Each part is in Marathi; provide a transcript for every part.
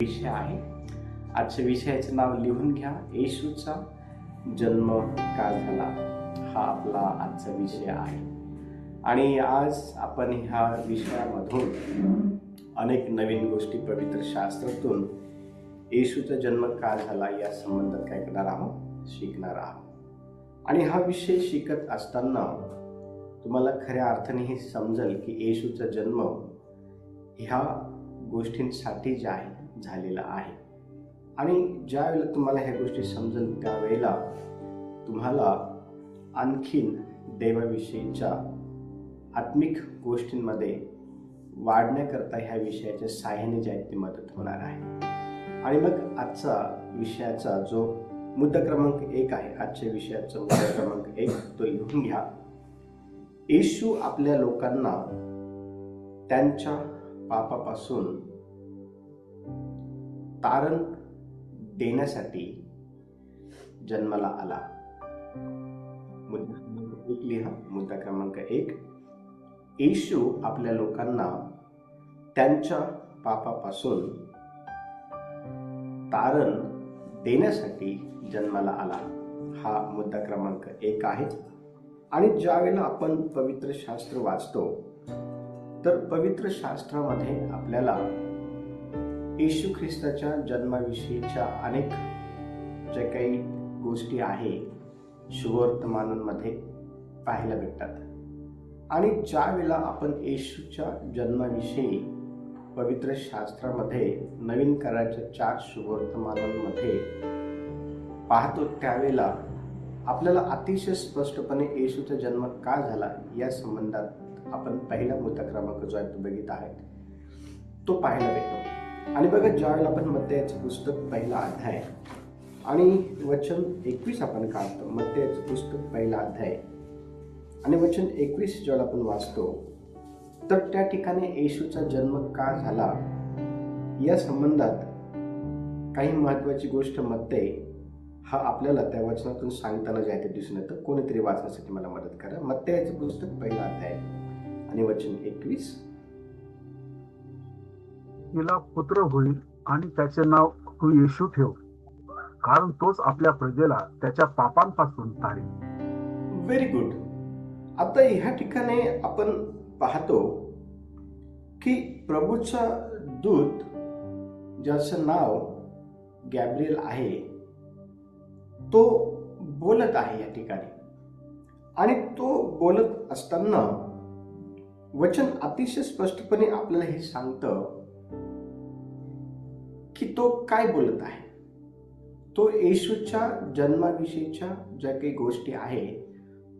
विषय आहे. आजच्या विषयाचे नाव लिहून घ्या. येशूचा जन्म का झाला, हा आपला आजचा विषय आहे. आणि आज आपण ह्या विषयामधून अनेक नवीन गोष्टी पवित्र शास्त्रातून येशूचा जन्म का झाला या संबंधात काय करणार आहोत, शिकणार आहोत. आणि हा विषय शिकत असताना तुम्हाला खऱ्या अर्थाने हे समजेल की येशूचा जन्म ह्या गोष्टींसाठी जे आहे झालेला आहे. आणि ज्या वेळेला तुम्हाला ह्या गोष्टी समजेल त्यावेळेला तुम्हाला आणखीन देवाविषयीच्या आत्मिक गोष्टींमध्ये वाढण्याकरता ह्या विषयाच्या साहाय्याने जे आहे ती मदत होणार आहे. आणि मग आजचा विषयाचा जो मुद्दा क्रमांक 1 आहे, आजच्या विषयाचा मुद्दा क्रमांक 1 तो लिहून घ्या. येशू आपल्या लोकांना त्यांच्या पापापासून तारण देण्यासाठी जन्माला आला. मुद्दा क्रमांक 1 लिहा. मुद्दा क्रमांक 1, येशू आपल्या लोकांना त्यांच्या पापापासून तारण देण्यासाठी जन्माला आला. हा मुद्दा क्रमांक 1 आहे. आणि ज्या वेळेला आपण पवित्र शास्त्र वाचतो तर पवित्र शास्त्रामध्ये आपल्याला येशू ख्रिस्ताच्या जन्माविषयीच्या अनेक ज्या काही गोष्टी आहे शुभवर्तमानांमध्ये पाहायला भेटतात. आणि ज्या वेळेला आपण येशूच्या जन्माविषयी पवित्र शास्त्रामध्ये नवीन कराराच्या 4 शुभवर्तमानांमध्ये पाहतो त्यावेळेला आपल्याला अतिशय स्पष्टपणे येशूचा जन्म का झाला या संबंधात आपण पहिला मुद्दा क्रमांक जो आहे तो बघित आहे तो पाहायला भेटतो. आणि बघा, ज्यावेळेला आपण मत्तेचं पुस्तक पहिला अध्याय आणि वचन 21 आपण काढतो. मत्तेचं पुस्तक पहिला अध्याय आणि वचन 21 ज्यावेळेला आपण वाचतो तर त्या ठिकाणी येशूचा जन्म का झाला या संबंधात काही महत्वाची गोष्ट मत्ते हा आपल्याला त्या वचनातून सांगताना जे आहे ते दिसून येतं. कोणीतरी वाचण्यासाठी मला मदत करा. मत्तेचं पुस्तक पहिला अध्याय आणि वचन 21. तिला पुत्र होईल आणि त्याचे नाव तू येशू ठेव, कारण तोच आपल्या प्रजेला त्याच्या पापांपासून तारेल. Very good. आता ह्या ठिकाणी आपण पाहतो की प्रभूचा दूत ज्याचं नाव गॅब्रिएल आहे तो बोलत आहे या ठिकाणी. आणि तो बोलत असताना वचन अतिशय स्पष्टपणे आपल्याला हे सांगतं की तो काय बोलत आहे. तो येशूच्या जन्माविषयीच्या ज्या काही गोष्टी आहे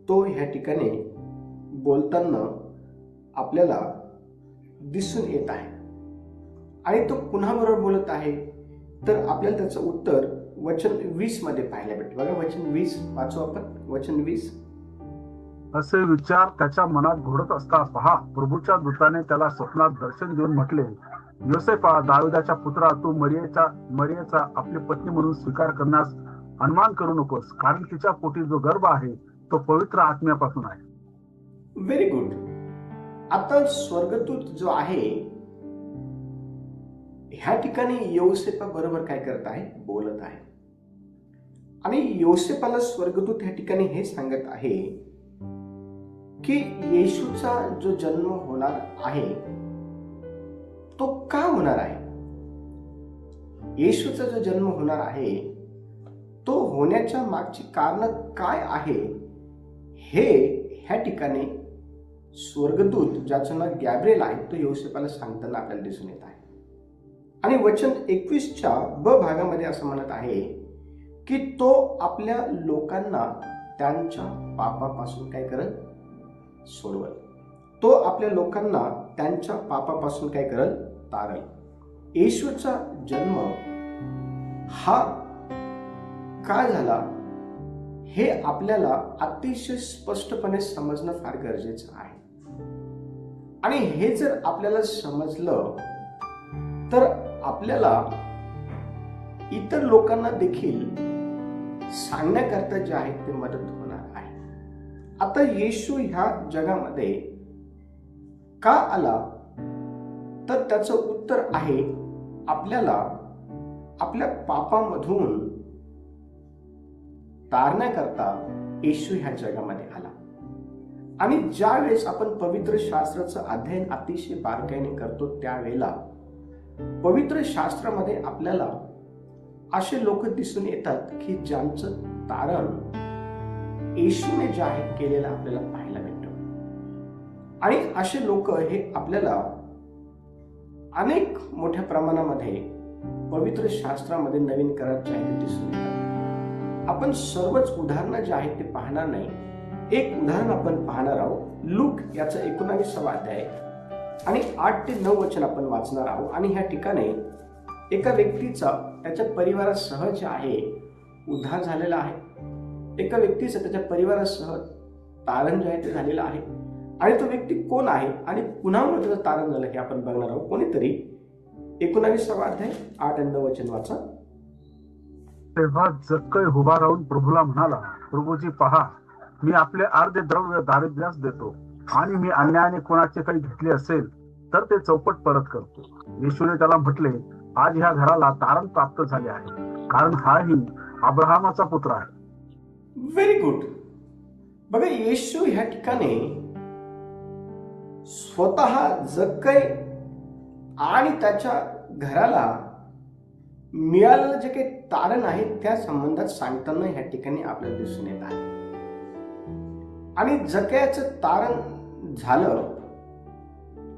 तो ह्या ठिकाणी बोलताना आपल्याला दिसून येत आहे. आणि तो कुणाबरोबर बोलत आहे तर आपल्याला त्याचं उत्तर वचन 20 मध्ये पाहायला भेटतं. बघा, वचन 20 वाचू आपण. वचन 20. असे विचार त्याच्या मनात घोळत असता पहा, प्रभूच्या दूताने त्याला स्वप्नात दर्शन देऊन म्हटले, योसेफा, दाविदाच्या पुत्रा, तू मरियेचा आपली पत्नी म्हणून स्वीकार करण्यास अनुमान करू नकोस, कारण तिच्या पोटी जो गर्भ आहे तो पवित्र आत्म्यापासून आहे. Very good. आता स्वर्गदूत जो आहे ह्या ठिकाणी योसेफा बरोबर काय करत आहे, बोलत आहे. आणि योसेफाला स्वर्गदूत ह्या ठिकाणी हे सांगत आहे की येशूचा जो जन्म होणार आहे तो का होणार आहे. येशूचा जो जन्म होणार आहे तो होण्याच्या मागची कारण काय आहे हे ह्या ठिकाणी स्वर्गदूत ज्याचं नाव गॅब्रिएल आहे तो योसेफाला सांगताना आपल्याला दिसून येत आहे. आणि वचन 21च्या ब भागामध्ये असं म्हणत आहे की तो आपल्या लोकांना त्यांच्या पापापासून काय करल, सोडवल. तो आपल्या लोकांना त्यांच्या पापापासून काय करल, तारल. येशूचा जन्म हा का झाला हे आपल्याला अतिशय स्पष्टपणे समजणं फार गरजेचं आहे. आणि हे जर आपल्याला समजलं तर आपल्याला इतर लोकांना देखील सांगण्याकरता जे आहे ते मदत होणार आहे. आता येशू ह्या जगामध्ये का आला तर त्याचं उत्तर आहे आपल्याला आपल्या पापामधून तारण्याकरता येशू ह्या जगामध्ये आला. आणि ज्या वेळेस आपण पवित्र शास्त्राचं अध्ययन अतिशय बारकाईने करतो त्यावेळेला पवित्र शास्त्रामध्ये आपल्याला असे लोक दिसून येतात की ज्यांचं तारण येशूने जाहीर केलेलं आपल्याला पाहायला भेटतं. आणि असे लोक हे आपल्याला अनेक मोठ्या प्रमाणामध्ये पवित्र शास्त्रामध्ये नवीन करार जे आहे ते दिसून येतात. आपण सर्वच उदाहरणं जे आहेत ते पाहणार नाही. एक उदाहरण आपण पाहणार आहोत. लूक याचा 19वा अध्याय आणि 8 ते 9 वचन आपण वाचणार आहोत. आणि ह्या ठिकाणी एका व्यक्तीचा त्याच्या परिवारासह जे आहे उद्धार झालेला आहे. एका व्यक्तीचं त्याच्या परिवारासह तारण जे आहे ते झालेलं आहे. आणि तो व्यक्ती कोण आहे आणि कुणामुळे त्याचं तारण झालं हे आपण बघणार आहोत. कोणीतरी 19वा अध्याय 8 आणि 9 वचन वाचा. तेव्हा जक्कई उभा राहून प्रभूला म्हणाला, प्रभूजी पहा, मी आपले अर्धे द्रव्य दारिद्र्यास देतो आणि मी अन्यायाने कोणाचे काही घेतले असेल तर ते चौपट परत करतो. येशूने त्याला म्हटले, आज ह्या घराला तारण प्राप्त झाले आहे, कारण हाही अब्राहमाचा पुत्र आहे. Very good. बघा, येशू ह्या ठिकाणी स्वतः जक्कई आणि त्याच्या घराला मिळालेलं जे काही तारण आहे त्या संबंधात सांगताना ह्या ठिकाणी आपल्याला दिसून येत आहे. आणि जकयाचं तारण झालं,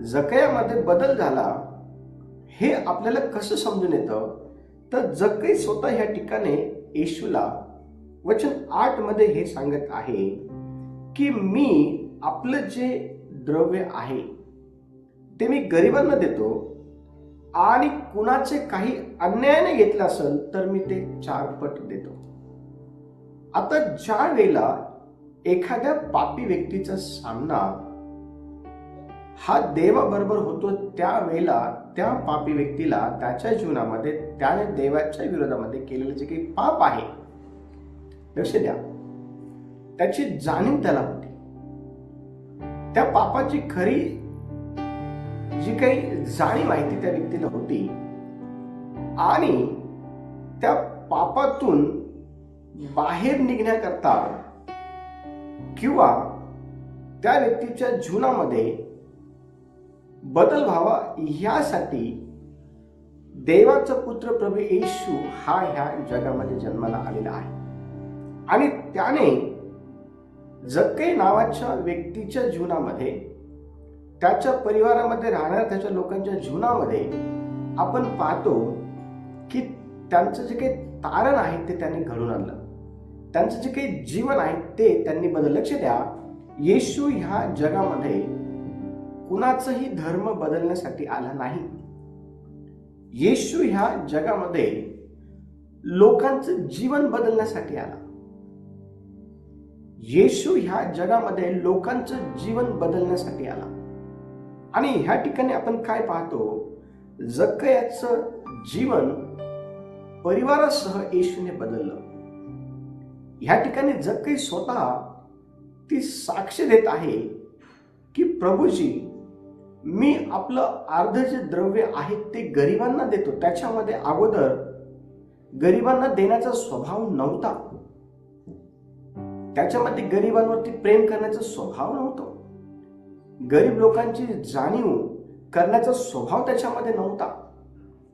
जकयामध्ये बदल झाला हे आपल्याला कसं समजून येतं तर जक्कई स्वतः ह्या ठिकाणी येशूला वचन 8 मध्ये हे सांगत आहे की मी आपलं जे द्रव्य आहे ते मी गरिबांना देतो आणि कुणाचे काही अन्यायाने घेतलं असेल तर मी ते 4 पट देतो. आता ज्या वेळेला एखाद्या पापी व्यक्तीचा सामना हा देवाबरोबर होतो त्यावेळेला त्या पापी व्यक्तीला त्याच्या जीवनामध्ये त्याने देवाच्या विरोधामध्ये केलेलं जे काही पाप आहे, लक्ष द्या, त्याची जाणीव त्याला होती. त्या पापाची खरी जी काही जाणीव आहे ती त्या व्यक्तीला होती आणि त्या पापातून बाहेर निघण्याकरता किंवा त्या व्यक्तीच्या जीवनामध्ये बदल व्हावा यासाठी देवाचा पुत्र प्रभू येशू हा ह्या जगामध्ये जन्माला आलेला आहे. आणि त्याने जक्कई नावाच्या व्यक्तीच्या जीवनामध्ये, त्याच्या परिवारामध्ये राहणाऱ्या त्याच्या लोकांच्या जीवनामध्ये आपण पाहतो की त्यांचं जे काही तारण आहे ते त्यांनी घडून आणलं. त्यांचं जे काही जीवन आहे ते त्यांनी बदललं. लक्ष द्या, येशू ह्या जगामध्ये कुणाचाही धर्म बदलण्यासाठी आला नाही. येशू ह्या जगामध्ये लोकांचं जीवन बदलण्यासाठी आला. येशू ह्या जगामध्ये लोकांचं जीवन बदलण्यासाठी आला. आणि ह्या ठिकाणी आपण काय पाहतो, जक्कयाचं जीवन परिवारासह येशूने बदललं. ह्या ठिकाणी जक्कई स्वतः ती साक्ष देत आहे की प्रभूजी, मी आपलं अर्ध जे द्रव्य आहे ते गरिबांना देतो. त्याच्यामध्ये अगोदर गरिबांना देण्याचा स्वभाव नव्हता. त्याच्यामध्ये गरिबांवरती प्रेम करण्याचा स्वभाव नव्हता. गरीब लोकांची जाणीव करण्याचा स्वभाव त्याच्यामध्ये नव्हता.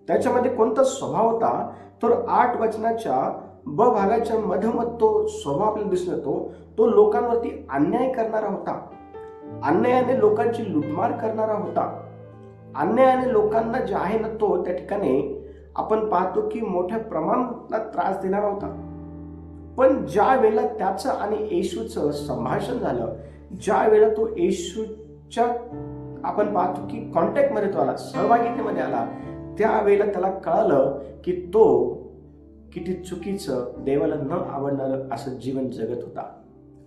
त्याच्यामध्ये कोणता स्वभाव होता तर 8 वचनाच्या ब भागाच्या मधोमध तो स्वभाव आपल्याला दिसून येतो. तो लोकांवरती अन्याय करणारा होता. अन्यायाने लोकांची लुटमार करणारा होता. अन्यायाने लोकांना जे आहे ना तो त्या ठिकाणी आपण पाहतो की मोठ्या प्रमाणात त्रास देणारा होता. पण ज्या वेळेला त्याचं आणि येशूचं संभाषण झालं, ज्या वेळेला तो येशूच्या आपण पाहतो की कॉन्टॅक्टमध्ये तो आला, सहभागितेमध्ये आला, त्यावेळेला त्याला कळालं की तो किती चुकीचं, देवाला न आवडणारं असं जीवन जगत होता.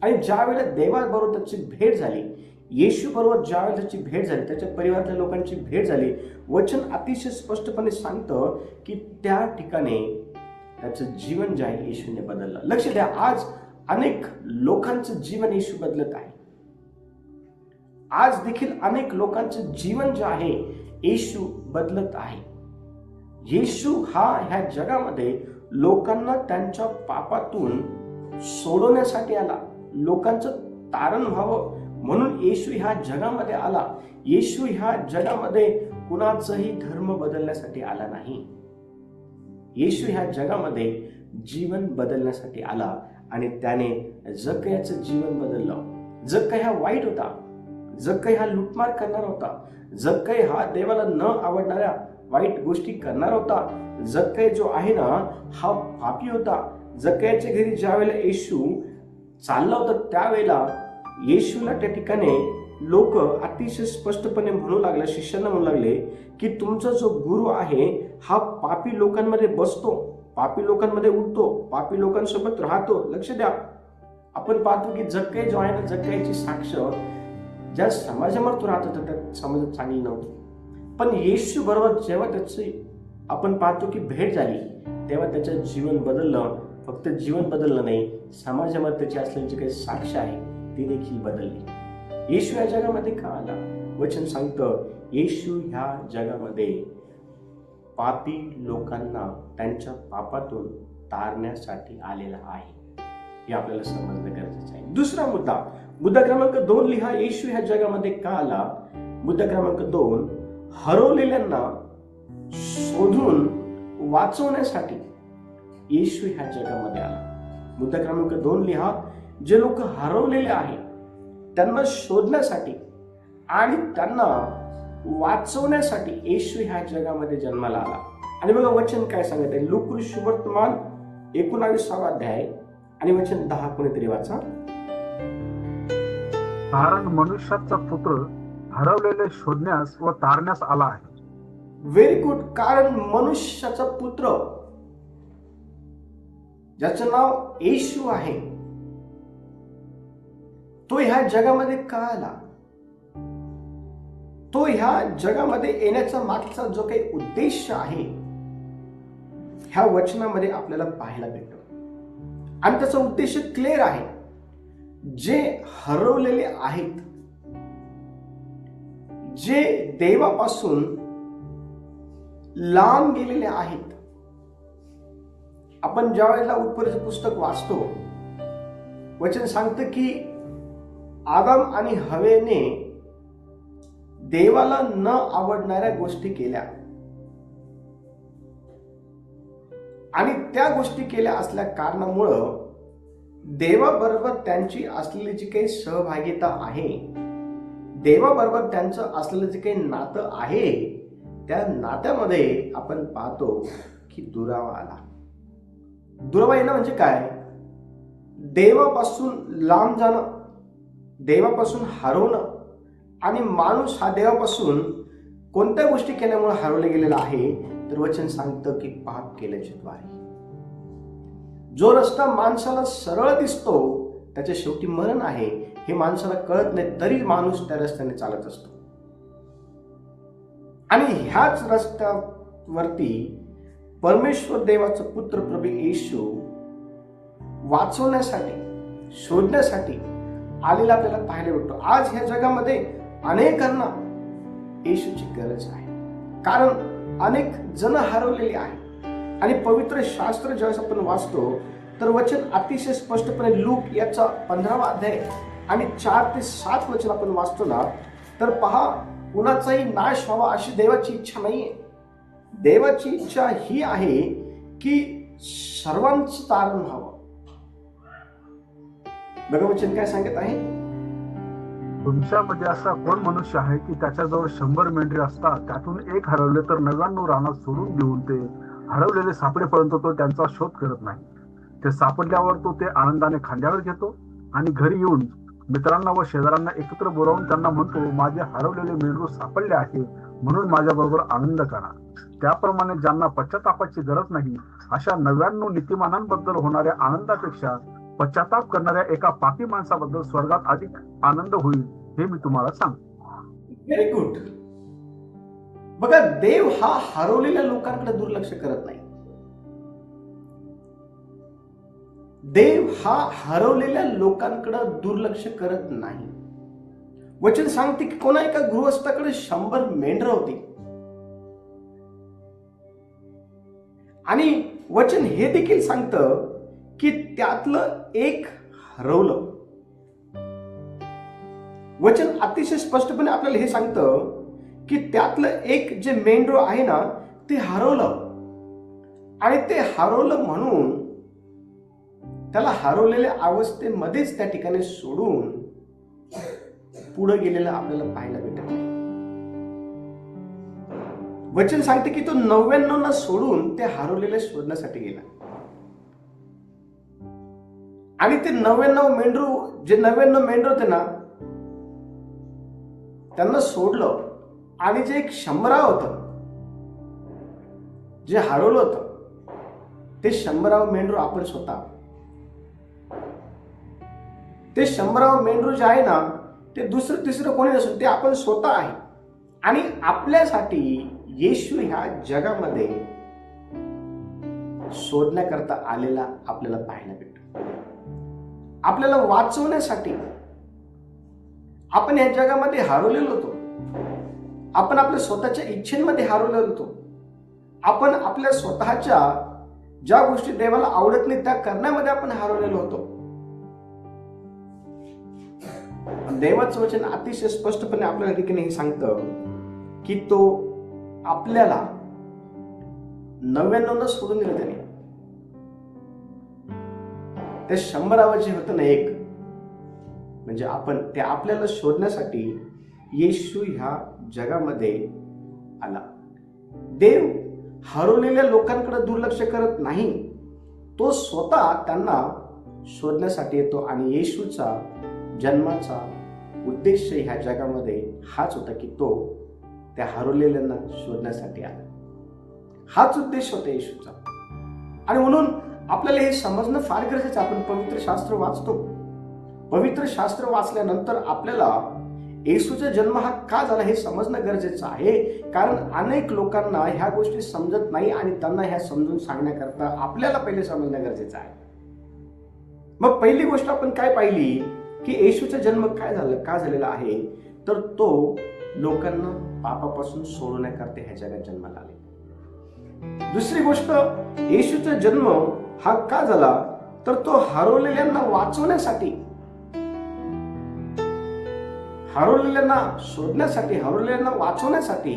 आणि ज्या वेळेला देवाबरोबर त्याची भेट झाली, येशू बरोबर ज्या वेळेला त्याची भेट झाली, त्याच्या परिवारातल्या लोकांची भेट झाली, वचन अतिशय स्पष्टपणे सांगतं की त्या ठिकाणी त्याचं जीवन जे आहे येशूने बदललं. लक्ष द्या, आज अनेक लोकांचं जीवन येशू बदलत आहे. आज देखील अनेक लोकांचं जीवन जे आहे येशू बदलत आहे. येशू हा ह्या जगामध्ये लोकांना त्यांच्या पापातून सोडवण्यासाठी आला, लोकांचं तारण व्हावं म्हणून येशू ह्या जगामध्ये आला. येशू ह्या जगामध्ये कुणाचाही धर्म बदलण्यासाठी आला नाही. येशू ह्या जगामध्ये जीवन बदलण्यासाठी आला आणि त्याने जक्कयाचं जीवन बदललं. जक्कय हा वाईट होता, जक्कय हा लुटमार करणार होता, जक्कय हा देवाला न आवडणाऱ्या वाईट गोष्टी करणार होता. जक्कय जो आहे ना हा पापी होता. जक्कयाच्या घरी ज्या वेळेला येशू चालला होता त्यावेळेला येशूला त्या ठिकाणी लोक अतिशय स्पष्टपणे म्हणू लागले, शिष्यांना म्हणू लागले की तुमचा जो गुरु आहे हा पापी लोकांमध्ये बसतो, पापी लोकांमध्ये उठतो, पापी लोकांसोबत राहतो. लक्ष द्या, आपण पाहतो की जक्कय जो आहे ना, जक्कयची साक्ष ज्या समाजामध्ये तो राहत होता त्या समाजात चांगली नव्हती. पण येशू बरोबर जेव्हा त्याची आपण पाहतो की भेट झाली तेव्हा त्याचं जीवन बदललं. फक्त जीवन बदललं नाही, समाजामध्ये त्याची असलेली जी काही साक्ष आहे ती देखील बदलली. येशू या जगामध्ये का आला? वचन सांगतं येशू ह्या जगामध्ये पापी लोकांना त्यांच्या पापातून तारण्यासाठी आलेला आहे. हे आपल्याला समजणं गरजेचं आहे. दुसरा मुद्दा क्रमांक 2 लिहा. येशू ह्या जगामध्ये का आला? मुद्दा क्रमांक 2, हरवलेल्यांना शोधून वाचवण्यासाठी येशू ह्या जगामध्ये आला. मुद्दा क्रमांक 2 लिहा. जे लोक हरवलेले आहेत त्यांना शोधण्यासाठी आणि त्यांना वाचवण्यासाठी येशू ह्या जगामध्ये जन्माला आला. आणि बघा वचन काय सांगत आहे, लूका सुवर्तमान 19 अध्याय आणि वचन 10 कोणीतरी वाचा. कारण मनुष्याचा पुत्र हरवलेले शोधण्यास व तारण्यास आला आहे. Very good. कारण मनुष्याचा पुत्र ज्याचं नाव येशू आहे तो ह्या जगामध्ये का आला? तो ह्या जगामध्ये येण्याचा मागचा जो काही उद्देश आहे ह्या वचनामध्ये आपल्याला पाहायला भेटतो आणि त्याचा उद्देश क्लिअर आहे. जे हरवलेले आहेत, जे देवापासून लांब गेलेले आहेत. आपण ज्या वेळेला उत्पत्तीचं पुस्तक वाचतो वचन सांगतं की आदम आणि हवेने देवाला न आवडणाऱ्या गोष्टी केल्या आणि त्या गोष्टी केल्या असल्या कारणामुळं देवाबरोबर त्यांची असलेली जी काही सहभागिता आहे, देवाबरोबर त्यांचं असलेलं जे काही नातं आहे त्या नात्यामध्ये आपण पाहतो की दुरावा आला. दुरावा येणं म्हणजे काय? देवापासून लांब जाणं, देवापासून हरवणं. आणि माणूस हा देवापासून कोणत्या गोष्टी केल्यामुळे हरवले गेलेला आहे? तर वचन सांगतं की पाप केल्याच्या द्वारे. जो रस्ता माणसाला सरळ दिसतो त्याच्या शेवटी मरण आहे हे माणसाला कळत नाही, तरी माणूस त्या रस्त्याने चालत असतो. आणि ह्याच रस्त्यावरती परमेश्वर देवाचा पुत्र प्रभू येशू वाचवण्यासाठी, शोधण्यासाठी आलेला आपल्याला पाहायला भेटतो. आज ह्या जगामध्ये अनेकांना येशूची गरज आहे, कारण अनेक जण हरवलेली आहेत. आणि पवित्र शास्त्र ज्यावेळेस आपण वाचतो तर वचन अतिशय स्पष्टपणे लूक याचा 15 अध्याय आणि 4 ते 7 वचन आपण वाचतो ना, तर पहा, कुणाचाही नाश व्हावा अशी देवाची इच्छा नाहीये. देवाची इच्छा ही आहे की सर्वांचं तारण व्हावं. बघा वचन काय सांगत आहे, तुमच्यामध्ये असा कोण मनुष्य आहे की त्याच्याजवळ 100 मेंढरे असतात, त्यातून एक हरवले तर 99 रानात सोडून देऊन ते हरवलेले सापडेपर्यंत तो त्यांचा शोध करत नाही. ते सापडल्यावर तो ते आनंदाने खांद्यावर घेतो आणि घरी येऊन मित्रांना व शेजाऱ्यांना एकत्र बोलावून त्यांना म्हणतो, माझे हरवलेले मेंढरू सापडले आहे, म्हणून माझ्या बरोबर आनंद करा. त्याप्रमाणे ज्यांना पश्चातापाची गरज नाही अशा 99 नीतिमानांबद्दल होणाऱ्या आनंदापेक्षा पश्चाताप करणाऱ्या एका पापी माणसाबद्दल स्वर्गात अधिक आनंद होईल, हे मी तुम्हाला सांगतो. Very good. बघा, देव हा हरवलेल्या लोकांकडे दुर्लक्ष करत नाही. देव हा हरवलेल्या लोकांकडे दुर्लक्ष करत नाही. वचन सांगते की कोणा एका गृहस्थाकडे 100 मेंढरं होती आणि वचन हे देखील सांगतं की त्यातलं एक हरवलं. वचन अतिशय स्पष्टपणे आपल्याला हे सांगतं की त्यातलं एक जे मेंढरू आहे ना ते हरवलं, आणि ते हरवलं म्हणून त्याला हरवलेल्या अवस्थेमध्येच त्या ठिकाणी सोडून पुढे गेलेलं आपल्याला पाहायला भेटत नाही. वचन सांगते की तो 99 सोडून ते हरवलेले शोधण्यासाठी गेला, आणि ते 99 मेंढरू होते ना त्यांना सोडलं, आणि जे एक 100 होतं जे हरवलं होतं ते 100 मेंढरू आपण स्वतः. ते 100 मेंढरू जे आहे ना ते दुसरं तिसरं कोणी नसून ते आपण स्वतः आहे. आणि आपल्यासाठी येशू ह्या जगामध्ये शोधण्याकरता आलेला आपल्याला पाहायला भेटतो. आपल्याला वाचवण्यासाठी आपण या जगामध्ये हरवलेलो होतो. आपण आपल्या स्वतःच्या इच्छेमध्ये हरवलेलो होतो. आपण आपल्या स्वतःच्या ज्या गोष्टी देवाला आवडत नाही त्या करण्यामध्ये आपण हरवलेलो होतो. देवाचं वचन अतिशय स्पष्टपणे आपल्याला ठिकाणी हे सांगतं की तो आपल्याला 99 सोडून दिलं त्याने. ते 100 जे होतं ना एक, म्हणजे आपण ते आपल्याला शोधण्यासाठी येशू ह्या जगामध्ये आला. देव हरवलेल्या लोकांकडे दुर्लक्ष करत नाही, तो स्वतः त्यांना शोधण्यासाठी येतो. आणि येशूचा जन्माचा उद्देश ह्या जगामध्ये हाच होता की तो त्या हरवलेल्यांना शोधण्यासाठी आला. हाच उद्देश होता येशूचा. आणि म्हणून आपल्याला हे समजणं फार गरजेचं. आपण पवित्र शास्त्र वाचतो. पवित्र शास्त्र वाचल्यानंतर आपल्याला येशूचा जन्म हा का झाला हे समजणं गरजेचं आहे. कारण अनेक लोकांना ह्या गोष्टी समजत नाही, आणि त्यांना ह्या समजून सांगण्याकरता आपल्याला पहिले समजणं गरजेचं आहे. मग पहिली गोष्ट आपण काय पाहिली की येशूचा जन्म काय झालं, का झालेला आहे, तर तो लोकांना पापापासून सोडवण्याकरता ह्या जगात जन्माला आले. दुसरी गोष्ट, येशूचा जन्म हा का झाला, तर तो हरवलेल्यांना वाचवण्यासाठी, हरवलेल्यांना शोधण्यासाठी, हरवलेल्यांना वाचवण्यासाठी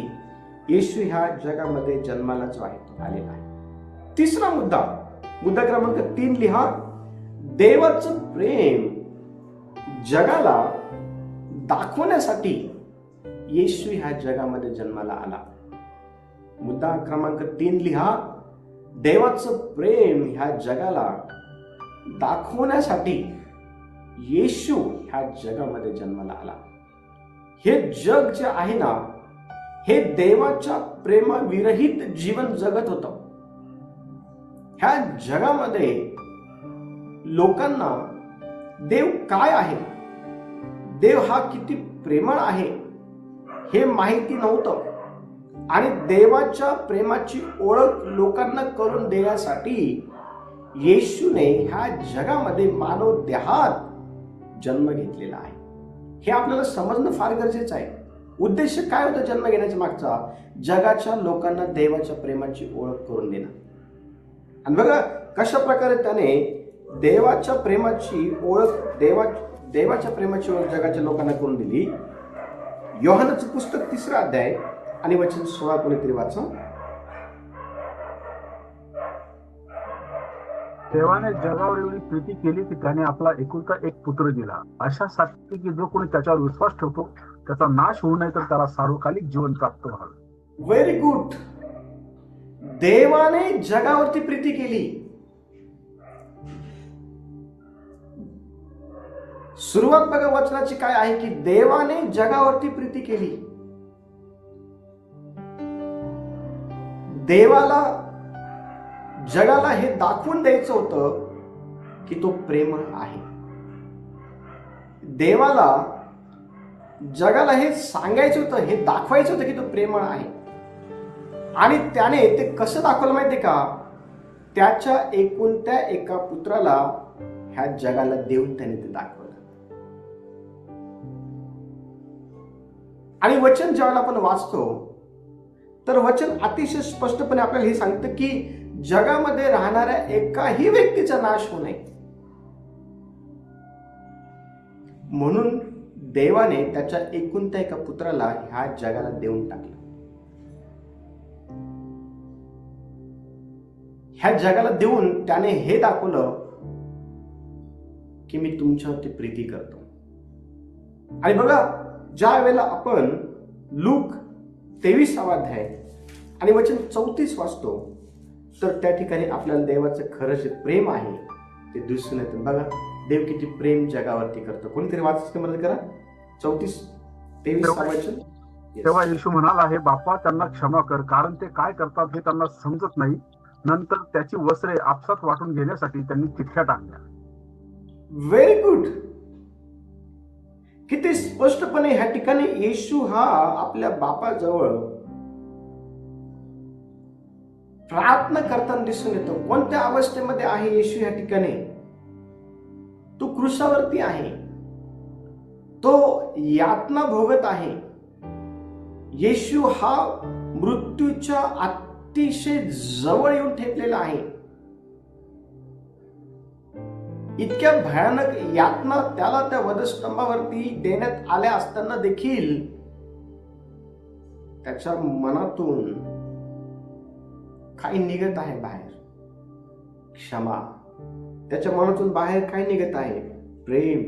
येशू ह्या जगामध्ये जन्माला जो आहे तो आलेला आहे. तिसरा मुद्दा क्रमांक 3 लिहा. देवाचं प्रेम जगाला दाखवण्यासाठी येशू ह्या जगामध्ये जन्माला आला. मुद्दा क्रमांक 3 लिहा. देवाचं प्रेम ह्या जगाला दाखवण्यासाठी येशू ह्या जगामध्ये जन्माला आला. हे जग जे आहे ना हे देवाच्या प्रेमाविरहित जीवन जगत होतं. ह्या जगामध्ये लोकांना देव काय आहे, देव हा किती प्रेमळ आहे हे माहिती नव्हतं. आणि देवाच्या प्रेमाची ओळख लोकांना करून देण्यासाठी येशूने ह्या जगामध्ये मानव देहात जन्म घेतलेला आहे. हे आपल्याला समजणं फार गरजेचं आहे. उद्देश काय होता जन्म घेण्याच्या मागचा? जगाच्या लोकांना देवाच्या प्रेमाची ओळख करून देणं. आणि बघा कशा प्रकारे त्याने देवाच्या प्रेमाची ओळख जगाच्या लोकांना करून दिली. योहानाचं पुस्तक 3 अध्याय आणि वचन 16 कोणीतरी वाचा. देवाने जगावर एवढी प्रीती केली की त्याने आपला एकुलता एक पुत्र दिला, अशासाठी की जो कोणी त्याच्यावर विश्वास ठेवतो त्याचा नाश होऊ नये तर त्याला सार्वकालिक जीवन प्राप्त व्हावे. Very good. देवाने जगावरती प्रीती केली. सुरुवात बघा वचनाची काय आहे की देवाने जगावरती प्रीती केली. देवाला जगाला हे दाखवून द्यायचं होतं की तो प्रेमळ आहे. देवाला जगाला हे सांगायचं होतं, हे दाखवायचं होतं की तो प्रेमळ आहे. आणि त्याने ते कसं दाखवलं माहितीये का? त्याच्या एकुलत्या एका पुत्राला ह्या जगाला देऊन त्याने ते दाखवलं. आणि वचन ज्यावेळेला आपण वाचतो तर वचन अतिशय स्पष्टपणे आपल्याला हे सांगतं की जगामध्ये राहणाऱ्या एकाही व्यक्तीचा नाश होऊ नये म्हणून देवाने त्याच्या एकुलत्या एका पुत्राला ह्या जगाला देऊन टाकलं. ह्या जगाला देऊन त्याने हे दाखवलं की मी तुमच्यावरती प्रीती करतो. आणि बघा, ज्या वेळेला आपण लूक 23वा अध्याय आणि वचन 34 वाचतो तर त्या ठिकाणी आपल्याला देवाचं खरं जे प्रेम आहे ते दिसून येतं. बघा, देव किती प्रेम जगावरती करतो. कोणीतरी वाचायची मदत करा. 23 वचन. तेव्हा येशू म्हणाला, हे बापा, त्यांना क्षमा कर, कारण ते काय करतात हे त्यांना समजत नाही. नंतर त्याची वस्त्रे आपसात वाटून घेण्यासाठी त्यांनी चिठ्ठ्या टाकल्या. Very good. किती स्पष्टपणे ह्या ठिकाणी येशू हा आपल्या बापाजवळ प्रार्थना करताना दिसून येतो. कोणत्या अवस्थेमध्ये आहे येशू ह्या ठिकाणी? तो क्रूसावरती आहे, तो यातना भोगत आहे. येशू हा मृत्यूच्या अतिशय जवळ येऊन ठेपलेला आहे. इतक्या भयानक यातना त्याला त्या वधस्तंभावरती देण्यात आल्या असताना देखील त्याच्या मनातून काय निघत आहे बाहेर? क्षमा. त्याच्या मनातून बाहेर काय निघत आहे? प्रेम.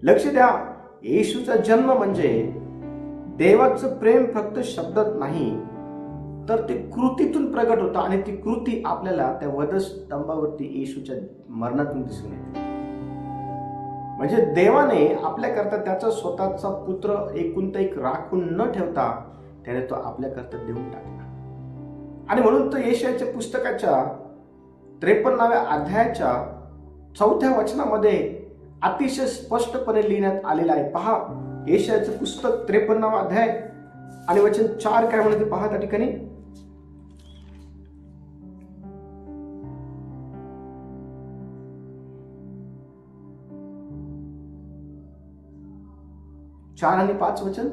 लक्ष द्या, येशूचा जन्म म्हणजे देवाचं प्रेम फक्त शब्दात नाही तर ते कृतीतून प्रगट होतं. आणि ती कृती आपल्याला त्या वधस्तंभावरती येशूच्या मरणातून दिसून येते. म्हणजे देवाने आपल्याकरता त्याचा स्वतःचा पुत्र एकुलता एक राखून न ठेवता त्याने तो आपल्याकरता देऊन टाकला. आणि म्हणून तो यशायाच्या पुस्तकाच्या 53व्या अध्यायाच्या 4थ्या वचनामध्ये अतिशय स्पष्टपणे लिहिण्यात आलेला आहे. पहा, यशायाचं पुस्तक 53वा अध्याय आणि वचन 4 काय म्हणते पहा त्या ठिकाणी. चार आणि 5 वचन.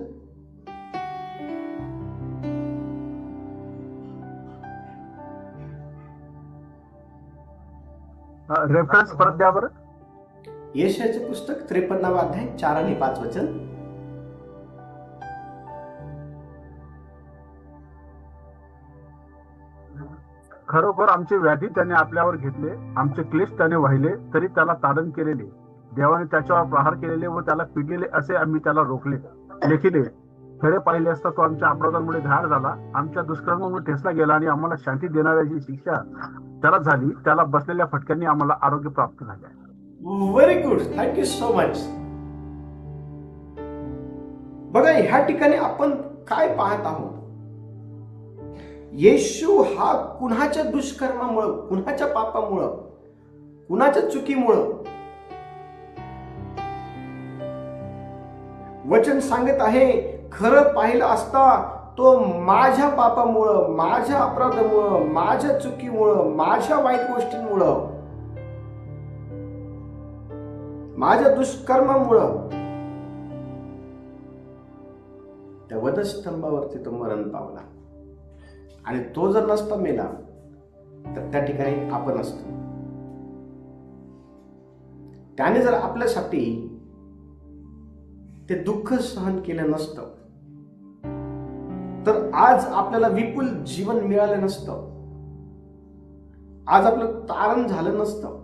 रेफरन्स परत द्या बरं. यशायाचे पुस्तक 53वा अध्याय 4 आणि 5 वचन. खरोखर आमचे व्याधी त्याने आपल्यावर घेतले, आमचे क्लेश त्याने वाहिले, तरी त्याला ताडण केलेले, देवाने त्याच्यावर प्रहार केलेले व त्याला पिडलेले असे आम्ही त्याला रोखले. लेखिले, खरे पाहिले असता तो आमच्या अपराधांमुळे घाण झाला, आमच्या दुष्कर्मामुळे ठेचला गेला, आणि आम्हाला शांती देणाऱ्याची शिक्षा त्याला झाली. त्याला बसलेल्या फटक्यांनी आम्हाला आरोग्य प्राप्त झाले. Very good, thank you so much. बघा, ह्या ठिकाणी आपण काय पाहत आहोत? येशू हा कुणाच्या दुष्कर्मामुळं, कुणाच्या पापामुळं, कुणाच्या चुकीमुळं? वचन सांगत आहे, खरं पाहिलं असता तो माझ्या पापामुळं, माझ्या अपराधामुळं, माझ्या चुकीमुळं, माझ्या वाईट गोष्टींमुळं, माझ्या दुष्कर्मामुळं त्या वधस्तंभावरती तो मरण पावला. आणि तो जर नसता मेला तर त्या ठिकाणी आपण असतो. त्याने जर आपल्यासाठी ते दुःख सहन केलं नसतं तर आज आपल्याला विपुल जीवन मिळालं नसतं, आज आपलं तारण झालं नसतं.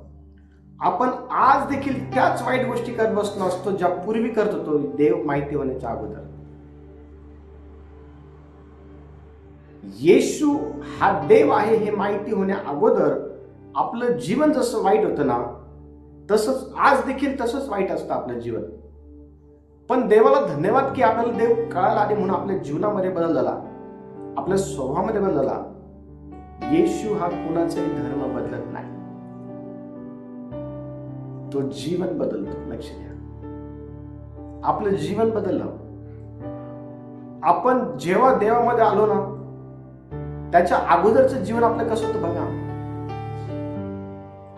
आपण आज देखील त्याच वाईट गोष्टी करत बसलो असतो ज्या पूर्वी करत होतो देव माहिती होण्याच्या अगोदर. येशू हा देव आहे हे माहिती होण्या अगोदर आपलं जीवन जसं वाईट होतं ना, तसंच आज देखील तसंच वाईट असतं आपलं जीवन. पण देवाला धन्यवाद की आपल्याला देव कळाला आणि म्हणून आपल्या जीवनामध्ये बदल झाला, आपल्या स्वभावामध्ये बदल झाला. येशू हा कुणाचाही धर्म बदलत नाही, तो जीवन बदलतो. लक्ष द्या, आपलं जीवन बदललं. आपण जेव्हा देवामध्ये आलो ना, त्याच्या अगोदरचं जीवन आपलं कसं होतं बघा,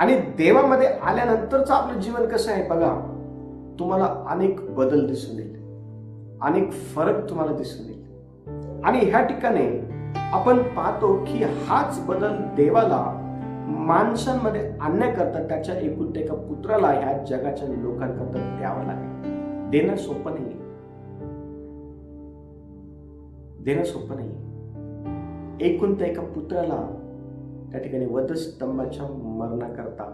आणि देवामध्ये आल्यानंतरचं आपलं जीवन कसं आहे बघा. तुम्हाला अनेक बदल दिसून येईल, अनेक फरक तुम्हाला दिसून येईल. आणि ह्या ठिकाणी आपण पाहतो की हाच बदल देवाला माणसांमध्ये आणण्याकरता त्याच्या एकुलत्या एका पुत्राला ह्या जगाच्या लोकांकरता द्यावं लागेल. देणं सोपं नाही. देणं सोपं नाही. एकुलत्या एका पुत्राला त्या ठिकाणी वधस्तंभाच्या मरणाकरता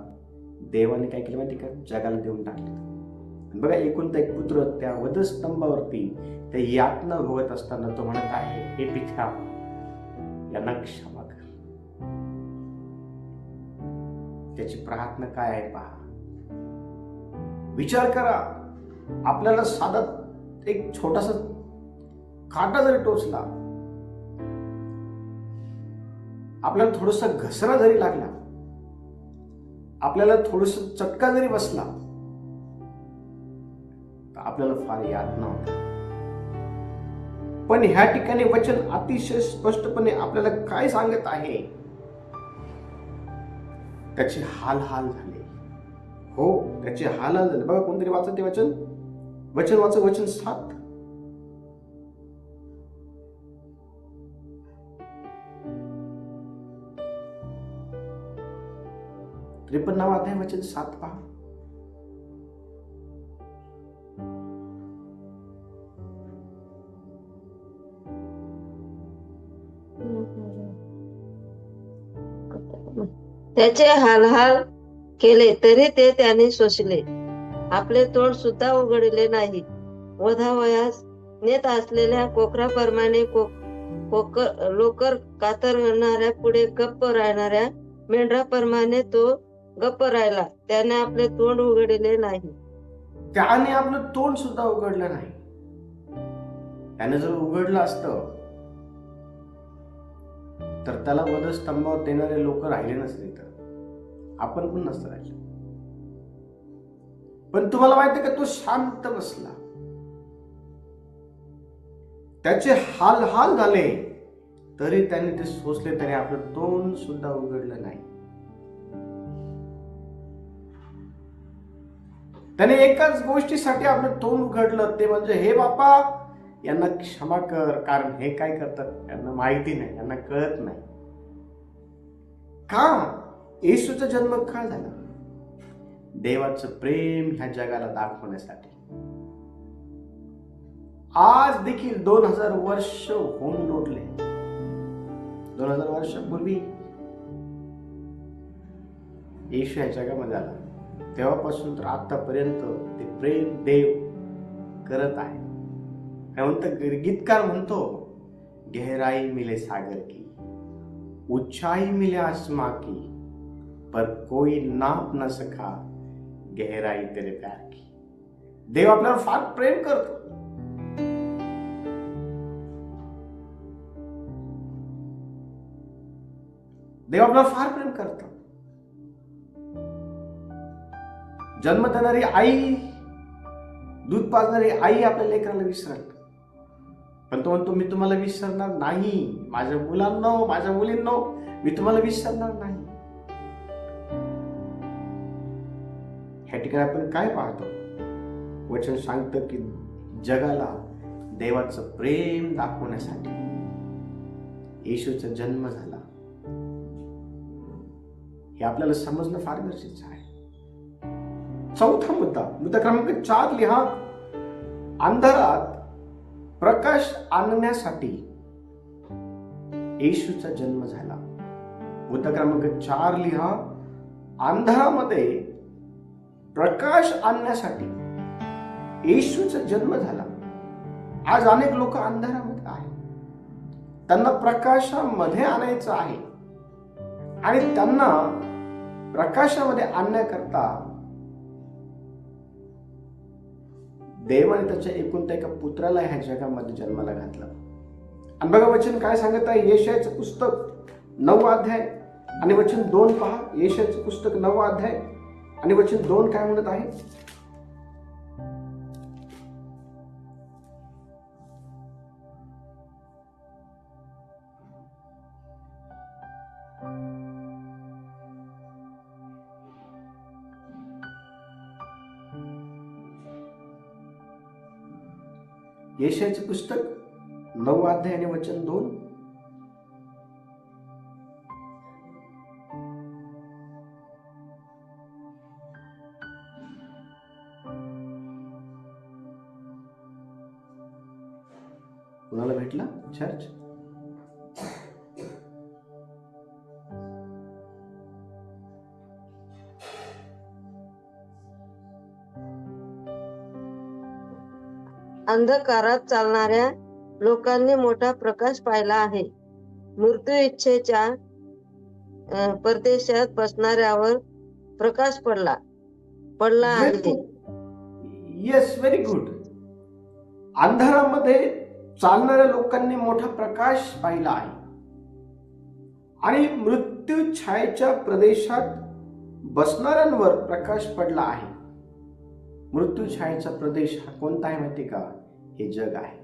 देवाने काय केलं माहिती का? जगाला देऊन टाकले. बघा, एकुलता एक पुत्र त्या वधस्तंभावरती त्या यातना भोगत असताना तो म्हणत आहे, हे पित्या, यांना क्षमा कर. त्याची प्रार्थना काय आहे पहा. विचार करा, आपल्याला साधा एक छोटासा काटा जरी टोचला, आपल्याला थोडासा घसरा जरी लागला, आपल्याला थोडस चटका जरी बसला, तर आपल्याला फार यातना होते. पण ह्या ठिकाणी वचन अतिशय स्पष्टपणे आपल्याला काय सांगत आहे? त्याचे हाल झाले. हो, त्याचे हाल झाले. बघा, कोणतरी वाचत ते वचन वाच, वचन 7. त्रेपन्नावा अध्याय वचन 7 पहा. त्याचे हाल केले तरी ते त्याने सोसले. आपले तोंड सुद्धा उघडले नाही. वधावयास नेत असलेल्या कोकराप्रमाणे लोकर कातरणाऱ्या पुढे गप्प राहणाऱ्या मेंढराप्रमाणे तो गप्प राहिला. त्याने आपले तोंड उघडले नाही. त्याने आपलं तोंड सुद्धा उघडलं नाही. त्याने जर उघडलं असतं तर त्याला वधस्तंभावर देणारे लोक राहिले नसते, तर आपण पण नसतं राहिलं. पण तुम्हाला माहिती का, तो शांत बसला. त्याचे हाल झाले तरी त्याने ते सोसले. त्याने आपलं तोंड सुद्धा उघडलं नाही. त्याने एकाच गोष्टीसाठी आपलं तोंड उघडलं, ते म्हणजे, हे बापा, यांना क्षमा कर, कारण हे काय करतात यांना माहिती नाही, यांना कळत नाही. का? येशूचा जन्म का झाला? देवाचं प्रेम ह्या जगाला दाखवण्यासाठी. आज देखील 2000 वर्ष होऊन लोटले. 2000 वर्षापूर्वी येशू या जगामध्ये आला. तेव्हापासून तर आतापर्यंत ते प्रेम देव करत आहे. काय म्हणतो गीतकार? म्हणतो, गहराई मिले सागर की, ऊंचाई मिले आसमां की, पर कोई नाप न सका गहराई तेरे प्यार की. देव आपल्यावर फार प्रेम करतो. देव आपल्याला फार प्रेम करतो. जन्म देणारी आई, दूध पाजणारी आई आपल्या लेकराला विसरत, पण तो म्हणतो, मी तुम्हाला विसरणार नाही. माझ्या मुलांनो, माझ्या मुलींनो, मी तुम्हाला विसरणार नाही. ह्या ठिकाणी आपण काय पाहतो? वचन सांगतं की जगाला देवाचं प्रेम दाखवण्यासाठी येशूचा जन्म झाला. हे आपल्याला समजणं फार गरजेचं आहे. चौथा मुद्दा क्रमांक 4 लिहा. अंधारात प्रकाश आणण्यासाठी येशूचा जन्म झाला. मुद्दा क्रमांक 4 लिहा. अंधारामध्ये प्रकाश आणण्यासाठी येशूचा जन्म झाला. आज अनेक लोक अंधारामध्ये आहेत. त्यांना प्रकाशामध्ये आणायचं आहे आणि त्यांना प्रकाशामध्ये आणण्याकरता देवाने त्याच्या एकुलत्या एका पुत्राला ह्या जगामध्ये जन्माला घातला. आणि बघा वचन काय सांगत आहे. यशायाचं पुस्तक 9 अध्याय आणि वचन 2 पहा. यशायाचं पुस्तक 9 अध्याय आणि वचन 2 काय म्हणत आहे? यशायाचं पुस्तक 9 अध्याय आणि वचन 2. कुणाला भेटला चर्च? अंधकारात चालणाऱ्या लोकांनी मोठा प्रकाश पाहिला आहे. मृत्यू इच्छेच्या परदेशात बसणाऱ्यावर प्रकाश पडला आहे. Yes, very good. अंधारामध्ये चालणाऱ्या लोकांनी मोठा प्रकाश पाहिला आहे आणि मृत्यू छायेच्या प्रदेशात बसणाऱ्यांवर प्रकाश पडला आहे. मृत्यू छायेचा प्रदेश हा कोणता आहे माहिती का? हे जग आहे.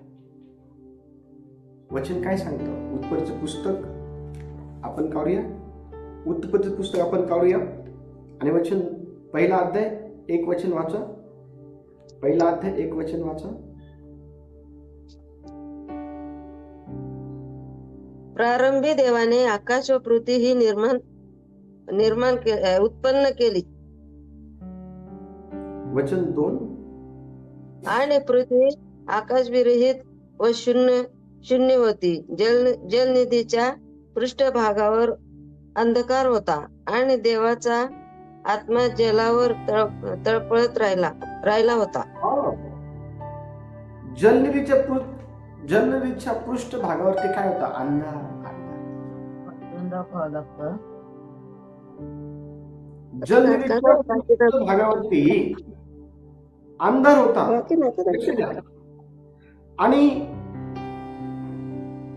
वचन काय सांगतं? उत्पत्तीचं पुस्तक आपण काढूया. उत्पत्तीचं पुस्तक आपण काढूया आणि वचन पहिला अध्याय 1 वचन वाचा. पहिला अध्याय 1 वचन वाचा. प्रारंभी देवाने आकाश व पृथ्वी ही उत्पन्न केली वचन 2. आणि पृथ्वी आकाशविरहित व शून्य होती. जलनिधीच्या पृष्ठभागावर अंधकार होता आणि देवाचा आत्मा जलावर तळपळत राहिला होता. जलनिधीच्या पृष्ठभागावरती काय होता? अंधार. जलनिधीच्या पृष्ठभागावरती अंधार होता आणि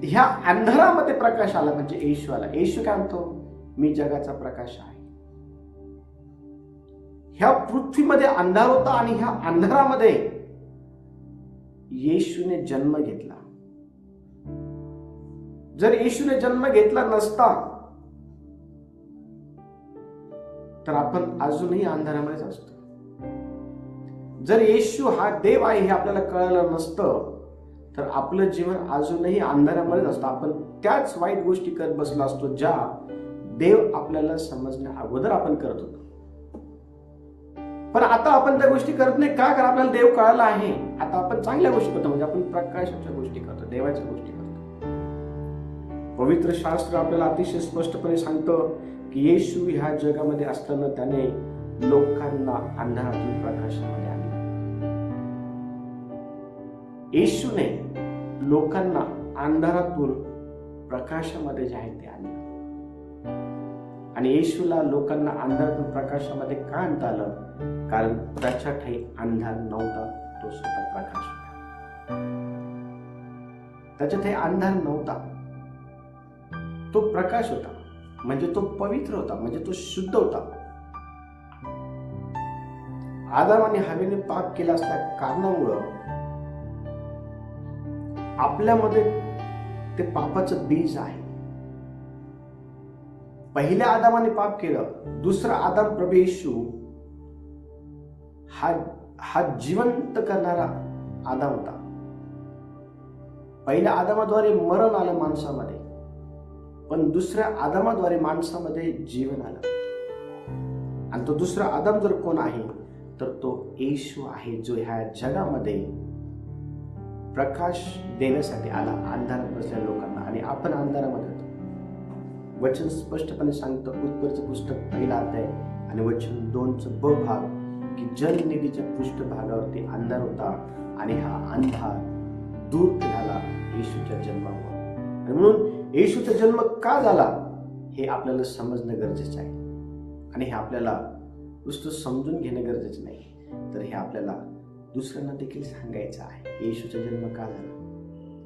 ह्या अंधारामध्ये प्रकाश आला म्हणजे येशू आला. येशू काय म्हणतो? मी जगाचा प्रकाश आहे. ह्या पृथ्वीमध्ये अंधार होता आणि ह्या अंधारामध्ये येशूने जन्म घेतला. जर येशूने जन्म घेतला नसता तर आपण अजूनही अंधारामध्येच असतो. जर येशू हा देव आहे हे आपल्याला कळलं नसतं तर आपलं जीवन अजूनही अंधारामध्येच असतं. आपण त्याच वाईट गोष्टी करत बसलो असतो ज्या देव आपल्याला समजण्या अगोदर आपण करत होतो. पण आता आपण त्या गोष्टी करत नाही का? कारण आपल्याला देव कळाला आहे. आता आपण चांगल्या गोष्टी करतो, म्हणजे आपण प्रकाशाच्या गोष्टी करतो, देवाच्या गोष्टी करतो. पवित्र शास्त्र आपल्याला अतिशय स्पष्टपणे सांगतं की येशू ह्या जगामध्ये असताना त्याने लोकांना अंधारातून प्रकाशामध्ये आणले. येशूने लोकांना अंधारातून प्रकाशामध्ये जे आहे ते आणले. आणि येशूला लोकांना अंधारातून प्रकाशामध्ये का आणता आलं? कारण त्याच्या ठाई अंधार नव्हता, तो स्वतः प्रकाश होता. त्याच्या ठाई अंधार नव्हता, तो प्रकाश होता. म्हणजे तो पवित्र होता, म्हणजे तो शुद्ध होता. आदम आणि हवेने पाप केला असल्या कारणामुळं आपल्यामध्ये ते पापाचं बीज आहे. पहिल्या आदामाने पाप केलं, दुसरा आदाम प्रभू येशू हा जिवंत करणारा आदाम होता. पहिल्या आदामाद्वारे मरण आलं माणसामध्ये, पण दुसऱ्या आदामाद्वारे माणसामध्ये जीवन आलं. आणि तो दुसरा आदाम जर कोण आहे तर तो येशू आहे, जो ह्या जगामध्ये प्रकाश देण्यासाठी आला अंधारात बसलेल्या लोकांना. आणि आपण अंधारामध्ये होतो. वचन स्पष्टपणे सांगतं उत्पत्तीचं पुस्तक पहिला अध्याय आणि वचन 2चा ब भाग की जलनिधीच्या पृष्ठभागावरती अंधार होता आणि हा अंधार दूर झाला येशूच्या जन्मामुळे. आणि म्हणून येशूचा जन्म का झाला हे आपल्याला समजणं गरजेचं आहे. आणि हे आपल्याला नुसतं समजून घेणं गरजेचं नाही, तर हे आपल्याला दुसऱ्यांना देखील सांगायचं आहे येशूचा जन्म का झाला.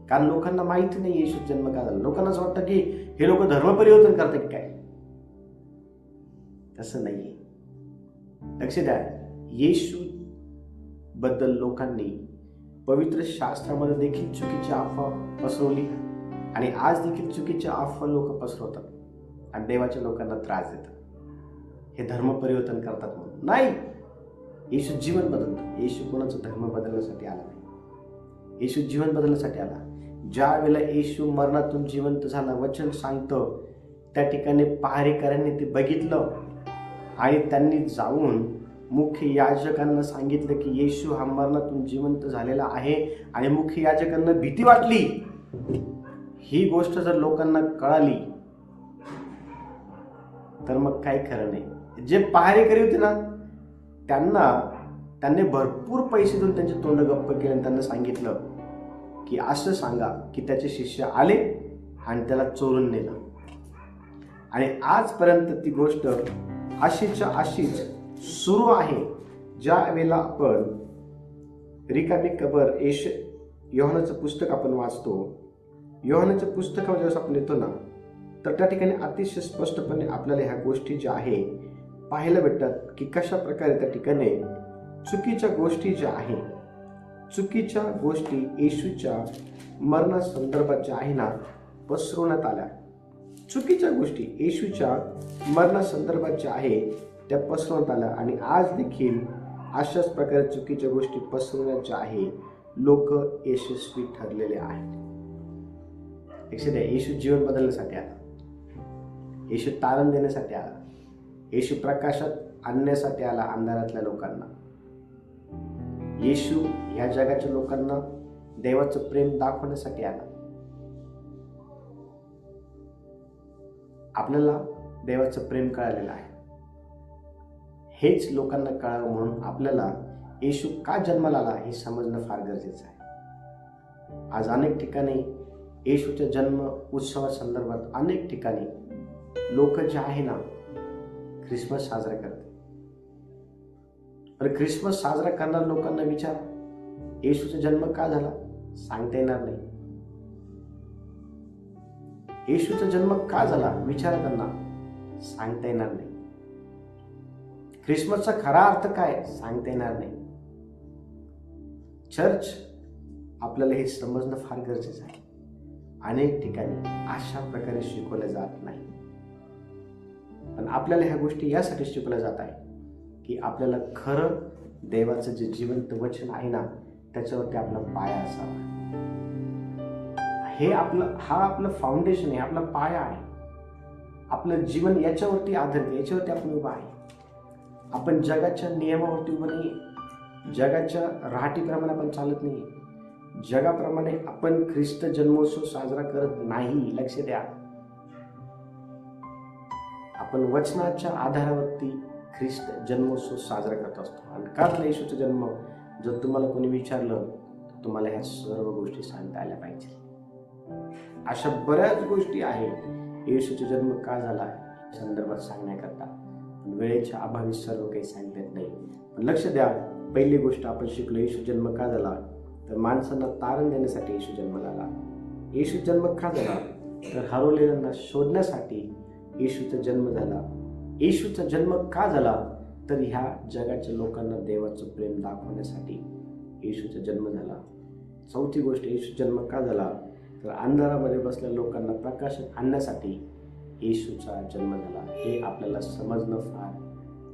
कारण लोकांना माहिती नाही येशूचा जन्म का झाला. लोकांना असं वाटतं की हे लोक धर्म परिवर्तन करतात की काय. तसं नाहीये. लक्ष द्या, येशू बद्दल लोकांनी पवित्र शास्त्रामध्ये देखील चुकीची अफवा पसरवली आणि आज देखील चुकीच्या अफवा लोक पसरवतात आणि देवाच्या लोकांना त्रास देतात. हे धर्म परिवर्तन करतात म्हणून नाही. येशू जीवन बदलतो. येशू कोणाचं धर्म बदलण्यासाठी आला नाही. येशू जीवन बदलण्यासाठी आला. ज्या वेळेला येशू मरणातून जिवंत झाला, वचन सांगतं त्या ठिकाणी पहारेकऱ्यांनी ते बघितलं आणि त्यांनी जाऊन मुख्य याजकांना सांगितलं की येशू हा मरणातून जिवंत झालेला आहे. आणि मुख्य याजकांना भीती वाटली ही गोष्ट जर लोकांना कळाली तर मग काही खरं नाही. जे पहारेकरी होते ना त्यांनी भरपूर पैसे देऊन त्यांचे तोंड गप्प केले आणि त्यांना सांगितलं की असं सांगा की त्याचे शिष्य आले आणि त्याला चोरून नेलं. आणि आजपर्यंत ती गोष्ट अशीच्या अशीच सुरू आहे. ज्या वेळेला आपण रिकामी कबर योहानाचं पुस्तक आपण वाचतो, योहानाच्या पुस्तकावर जेव्हा आपण येतो ना तर त्या ठिकाणी अतिशय स्पष्टपणे आपल्याला ह्या गोष्टी ज्या आहे पाहायला भेटतात की कशा प्रकारे त्या ठिकाणी चुकीच्या गोष्टी ज्या आहे, चुकीच्या गोष्टी येशूच्या मरणासंदर्भात ज्या आहे ना पसरवण्यात आल्या. चुकीच्या गोष्टी येशूच्या मरणासंदर्भात ज्या आहे त्या पसरवण्यात आल्या. आणि आज देखील अशाच प्रकारे चुकीच्या गोष्टी पसरवण्यात ज्या आहे लोक यशस्वी ठरलेले आहेत. लक्षात द्या, येशू जीवन बदलण्यासाठी आला, येशू तारण देण्यासाठी आला, येशू प्रकाशात आणण्यासाठी आला अंधारातल्या लोकांना. येशू ह्या जगाच्या लोकांना देवाचं प्रेम दाखवण्यासाठी आला. आपल्याला देवाचं प्रेम कळालेलं आहे. हेच लोकांना कळावं म्हणून आपल्याला येशू का जन्माला आला हे समजणं फार गरजेचं आहे. आज अनेक ठिकाणी येशूच्या जन्म उत्सवासंदर्भात अनेक ठिकाणी लोक जे आहे ना ख्रिसमस साजरा करतात. पण ख्रिसमस साजरा करणाऱ्या लोकांना विचार, येशूचा जन्म का झाला? सांगता येणार नाही. येशूचा जन्म का झाला विचारा त्यांना, सांगता येणार नाही. ख्रिसमसचा खरा अर्थ काय सांगता येणार नाही. चर्च आपल्याला हे समजणं फार गरजेचं आहे. अनेक ठिकाणी अशा प्रकारे शिकवल्या जात नाही. पण आपल्याला ह्या गोष्टी यासाठी शिकवल्या जात आहे की आपल्याला खरं देवाचं जे जिवंत वचन आहे ना त्याच्यावरती आपला पाया असावा. हा आपलं फाउंडेशन आहे, आपला पाया आहे. आपलं जीवन याच्यावरती आधारित, याच्यावरती आपण उभा आहे. आपण जगाच्या नियमावरती उभं नाही, जगाच्या राहटीप्रमाणे आपण चालत नाही, जगाप्रमाणे आपण ख्रिस्त जन्मोत्सव साजरा करत नाही. लक्ष द्या, आपण वचनाच्या आधारावरती ख्रिस्त जन्मोत्सव साजरा करत असतो. आणि का झाला येशूचा जन्म जर तुम्हाला कोणी विचारलं तर तुम्हाला ह्या सर्व गोष्टी सांगता आल्या पाहिजे. अशा बऱ्याच गोष्टी आहेत येशूचा जन्म का झाला संदर्भात सांगण्याकरता, वेळेच्या अभावी सर्व काही सांगता येत नाही. पण लक्ष द्या, पहिली गोष्ट आपण शिकलो येशू जन्म का झाला तर माणसांना तारण देण्यासाठी येशू जन्माला आला. येशू जन्म का झाला तर हरवलेल्यांना शोधण्यासाठी येशूचा जन्म झाला. येशूचा जन्म का झाला तर ह्या जगाच्या लोकांना देवाचं प्रेम दाखवण्यासाठी येशूचा जन्म झाला. चौथी गोष्ट, येशू जन्म का झाला तर अंधारामध्ये बसलेल्या लोकांना प्रकाशात आणण्यासाठी येशूचा जन्म झाला. हे आपल्याला समजणं फार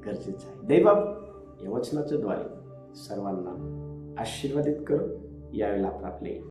गरजेचं आहे. दैवबाप या वचनाच्या द्वारे सर्वांना आशीर्वादित करू. यावेळेला आपण आपले